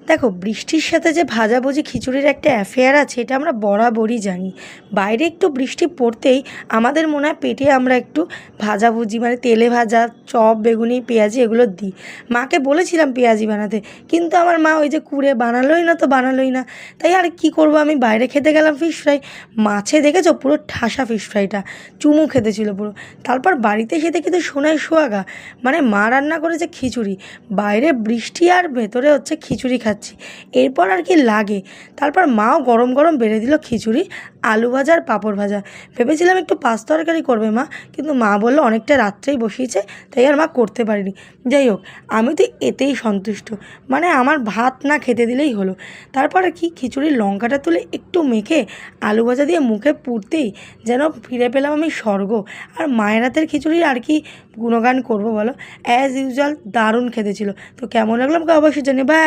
দেখো, বৃষ্টির সাথে যে ভাজাভুজি খিচুড়ির একটা অ্যাফেয়ার আছে এটা আমরা বরাবরই জানি। বাইরে একটু বৃষ্টি পড়তেই আমাদের মনে হয় পেটে আমরা একটু ভাজাভুজি মানে তেলে ভাজা চপ, বেগুনি, পেঁয়াজি এগুলো দিই। মাকে বলেছিলাম পেঁয়াজি বানাতে, কিন্তু আমার মা ওই যে কুড়ে বানালোই না তো বানালোই না। তাই আর কী করবো, আমি বাইরে খেতে গেলাম ফিশ ফ্রাই। মাছে দেখেছো পুরো ঠাসা ফিশ ফ্রাইটা, চুমু খেতে ছিল পুরো। তারপর বাড়িতে এসে দেখি তো সোনায় সোহাগা, মানে মা রান্না করেছে খিচুড়ি, বাইরে বৃষ্টি আর ভেতরে হচ্ছে খিচুড়ি খাচ্ছি। এরপর আর কি লাগে। তারপর মাও গরম গরম বেড়ে দিল খিচুড়ি, আলু ভাজা আর পাঁপড় ভাজা। ভেবেছিলাম একটু পাঁচ তরকারি করবে মা, কিন্তু মা বললো অনেকটা রাত্রেই বসিয়েছে, তাই আর মা করতে পারিনি। যাই হোক, আমি তো এতেই সন্তুষ্ট, মানে আমার ভাত না খেতে দিলেই হলো। তারপর কি খিচুড়ির লঙ্কাটা তুলে একটু মেখে আলু ভাজা দিয়ে মুখে পুরতেই যেন ফিরে পেলাম আমি স্বর্গ। আর মায়ের হাতের খিচুড়ির আর কি গুণগান করবো বলো। অ্যাজ ইউজুয়াল দারুণ খেতে ছিল। তো কেমন লাগলো আমাকে অবশ্যই জানিও। বাই।